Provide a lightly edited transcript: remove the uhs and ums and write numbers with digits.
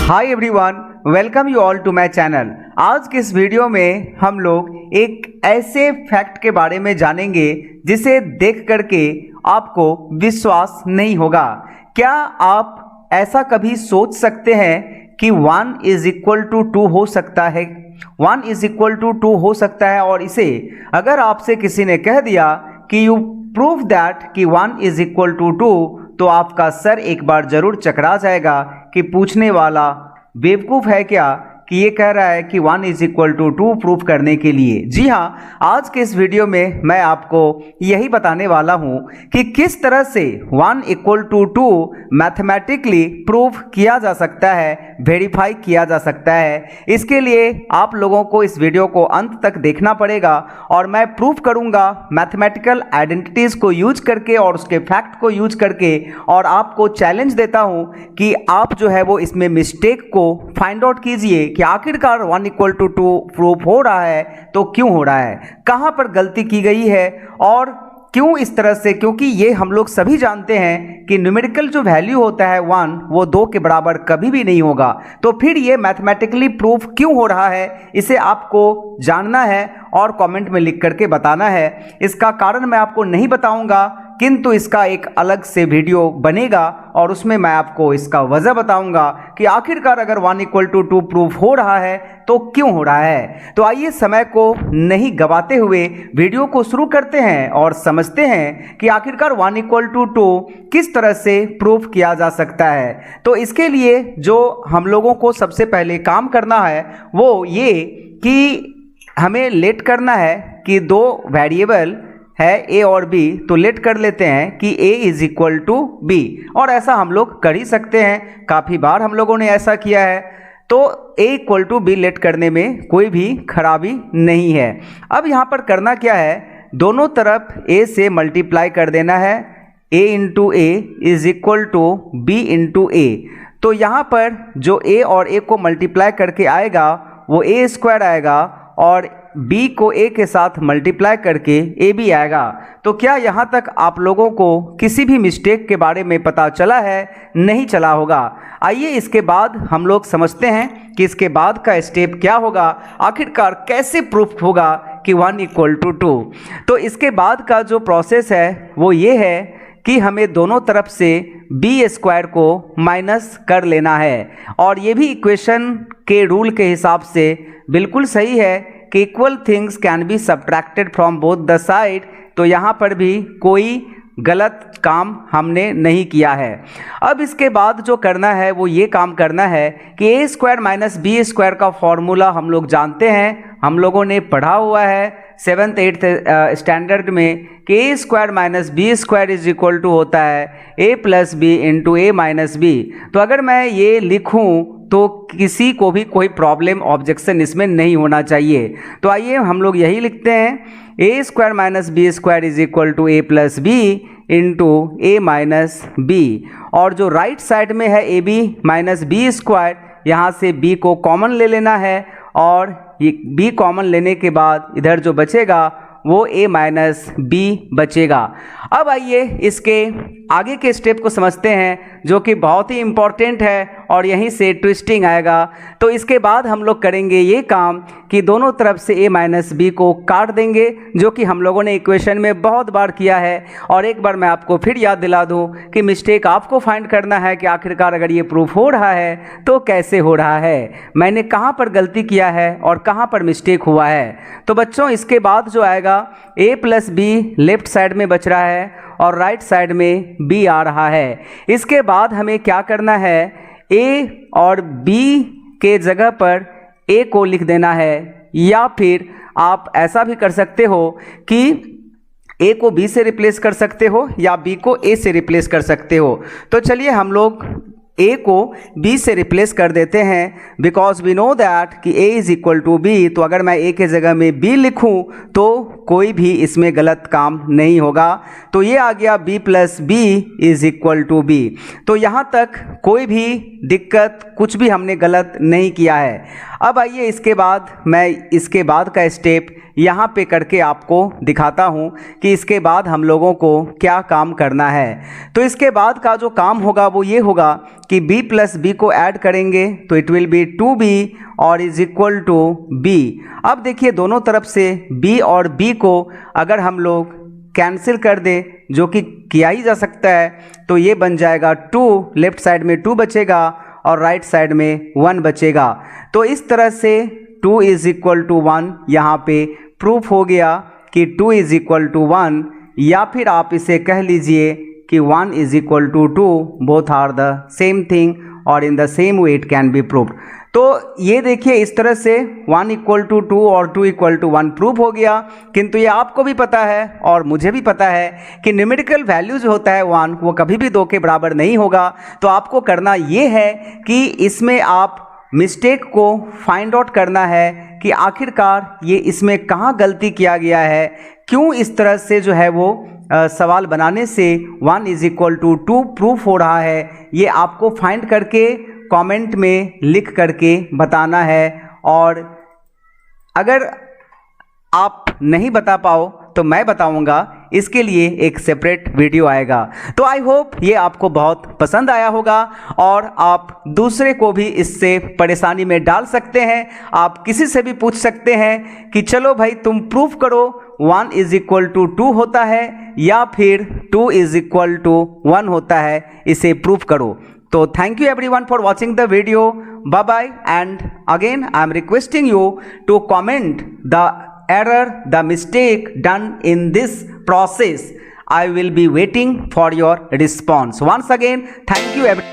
Hi everyone, welcome you all to my channel. आज के इस वीडियो में हम लोग एक ऐसे फैक्ट के बारे में जानेंगे जिसे देख करके आपको विश्वास नहीं होगा। क्या आप ऐसा कभी सोच सकते हैं कि 1 इज इक्वल टू 2 हो सकता है? 1 इज इक्वल टू 2 हो सकता है। और इसे अगर आपसे किसी ने कह दिया कि यू प्रूव दैट कि 1 इज इक्वल टू 2, तो आपका सर एक बार जरूर चकरा जाएगा कि पूछने वाला बेवकूफ़ है क्या कि ये कह रहा है कि 1 इज इक्वल टू 2 प्रूफ करने के लिए। जी हाँ, आज के इस वीडियो में मैं आपको यही बताने वाला हूँ कि किस तरह से 1 इक्वल टू 2 मैथमेटिकली प्रूफ किया जा सकता है, वेरीफाई किया जा सकता है। इसके लिए आप लोगों को इस वीडियो को अंत तक देखना पड़ेगा और मैं प्रूफ करूँगा मैथमेटिकल आइडेंटिटीज़ को यूज करके और उसके फैक्ट को यूज करके, और आपको चैलेंज देता हूँ कि आप जो है वो इसमें मिस्टेक को फाइंड आउट कीजिए कि आखिरकार 1 इक्वल टू 2 प्रूफ हो रहा है तो क्यों हो रहा है, कहाँ पर गलती की गई है और क्यों इस तरह से। क्योंकि ये हम लोग सभी जानते हैं कि न्यूमेरिकल जो वैल्यू होता है 1, वो 2 के बराबर कभी भी नहीं होगा। तो फिर ये मैथमेटिकली प्रूफ क्यों हो रहा है, इसे आपको जानना है और कमेंट में लिख करके बताना है। इसका कारण मैं आपको नहीं बताऊंगा, किंतु इसका एक अलग से वीडियो बनेगा और उसमें मैं आपको इसका वजह बताऊंगा कि आखिरकार अगर 1 इक्वल टू 2 प्रूफ हो रहा है तो क्यों हो रहा है। तो आइए समय को नहीं गवाते हुए वीडियो को शुरू करते हैं और समझते हैं कि आखिरकार 1 इक्वल टू 2 किस तरह से प्रूफ किया जा सकता है। तो इसके लिए जो हम लोगों को सबसे पहले काम करना है वो ये कि हमें लेट करना है कि दो वेरिएबल है a और b, तो लेट कर लेते हैं कि a is equal to b। और ऐसा हम लोग कर ही सकते हैं, काफ़ी बार हम लोगों ने ऐसा किया है। तो a equal to b let करने में कोई भी खराबी नहीं है। अब यहाँ पर करना क्या है, दोनों तरफ a से मल्टीप्लाई कर देना है। a into a is equal to b into a। तो यहाँ पर जो a और a को मल्टीप्लाई करके आएगा वो a स्क्वायर आएगा और b को a के साथ मल्टीप्लाई करके ab आएगा। तो क्या यहाँ तक आप लोगों को किसी भी मिस्टेक के बारे में पता चला है? नहीं चला होगा। आइए इसके बाद हम लोग समझते हैं कि इसके बाद का स्टेप क्या होगा, आखिरकार कैसे प्रूफ होगा कि 1 इक्वल टू 2। तो इसके बाद का जो प्रोसेस है वो ये है कि हमें दोनों तरफ से b स्क्वायर को माइनस कर लेना है। और ये भी इक्वेशन के रूल के हिसाब से बिल्कुल सही है कि equal things can be subtracted from both the side. तो यहाँ पर भी कोई गलत काम हमने नहीं किया है। अब इसके बाद जो करना है वो ये काम करना है कि a square minus B square का फॉर्मूला हम लोग जानते हैं, हम लोगों ने पढ़ा हुआ है 7th 8th स्टैंडर्ड में कि a square minus B square is equal to होता है a plus B into a minus B. तो अगर मैं ये लिखूं तो किसी को भी कोई प्रॉब्लम ऑब्जेक्शन इसमें नहीं होना चाहिए। तो आइए हम लोग यही लिखते हैं, a square minus B square is equal to a plus B into a minus B. और जो राइट साइड में है ab माइनस बी स्क्वायर, यहाँ से b को कॉमन ले लेना है और ये b कॉमन लेने के बाद इधर जो बचेगा वो a माइनस बी बचेगा। अब आइए इसके आगे के स्टेप को समझते हैं जो कि बहुत ही इम्पॉर्टेंट है और यहीं से ट्विस्टिंग आएगा। तो इसके बाद हम लोग करेंगे ये काम कि दोनों तरफ से a माइनस बी को काट देंगे, जो कि हम लोगों ने इक्वेशन में बहुत बार किया है। और एक बार मैं आपको फिर याद दिला दूं कि मिस्टेक आपको फाइंड करना है कि आखिरकार अगर ये प्रूफ हो रहा है तो कैसे हो रहा है, मैंने कहाँ पर गलती किया है और कहाँ पर मिस्टेक हुआ है। तो बच्चों इसके बाद जो आएगा a plus be left side में बच रहा है और राइट साइड में b आ रहा है। इसके बाद हमें क्या करना है, a और b के जगह पर a को लिख देना है, या फिर आप ऐसा भी कर सकते हो कि a को b से रिप्लेस कर सकते हो या b को a से रिप्लेस कर सकते हो। तो चलिए हम लोग a को b से रिप्लेस कर देते हैं, बिकॉज वी नो दैट कि a is equal to b। तो अगर मैं a के जगह में b लिखूं तो कोई भी इसमें गलत काम नहीं होगा। तो ये आ गया b plus B is equal to b। तो यहाँ तक कोई भी दिक्कत, कुछ भी हमने गलत नहीं किया है। अब आइए इसके बाद मैं इसके बाद का स्टेप यहाँ पे करके आपको दिखाता हूँ कि इसके बाद हम लोगों को क्या काम करना है। तो इसके बाद का जो काम होगा वो ये होगा कि b प्लस बी को ऐड करेंगे तो इट विल बी 2b और इज इक्वल टू b। अब देखिए दोनों तरफ से b और b को अगर हम लोग कैंसिल कर दे, जो कि किया ही जा सकता है, तो ये बन जाएगा 2, लेफ्ट साइड में 2 बचेगा और राइट साइड में 1 बचेगा। तो इस तरह से 2 इज इक्वल टू 1 यहाँ पे प्रूफ हो गया कि 2 इज इक्वल टू 1, या फिर आप इसे कह लीजिए कि 1 is equal to 2, both are the same thing और in the same way it can be proved. तो ये देखिए इस तरह से 1 इक्वल टू 2 और 2 इक्वल टू 1 प्रूव हो गया। किंतु ये आपको भी पता है और मुझे भी पता है कि न्यूमेरिकल वैल्यू जो होता है 1 वो कभी भी 2 के बराबर नहीं होगा। तो आपको करना ये है कि इसमें आप मिस्टेक को फाइंड आउट करना है कि आखिरकार ये इसमें कहाँ गलती किया गया है, क्यों इस तरह से जो है वो सवाल बनाने से 1 इज इक्वल टू 2 प्रूफ हो रहा है। ये आपको फाइंड करके कमेंट में लिख करके बताना है, और अगर आप नहीं बता पाओ तो मैं बताऊंगा, इसके लिए एक सेपरेट वीडियो आएगा। तो आई होप ये आपको बहुत पसंद आया होगा और आप दूसरे को भी इससे परेशानी में डाल सकते हैं। आप किसी से भी पूछ सकते हैं कि चलो भाई तुम प्रूफ करो 1 इज इक्वल टू 2 होता है या फिर 2 इज इक्वल टू 1 होता है, इसे प्रूफ करो। तो thank you everyone for watching the video. Bye bye, and again I am requesting you to comment the error, the mistake done in this process. I will be waiting for your response. Once again, thank you everyone.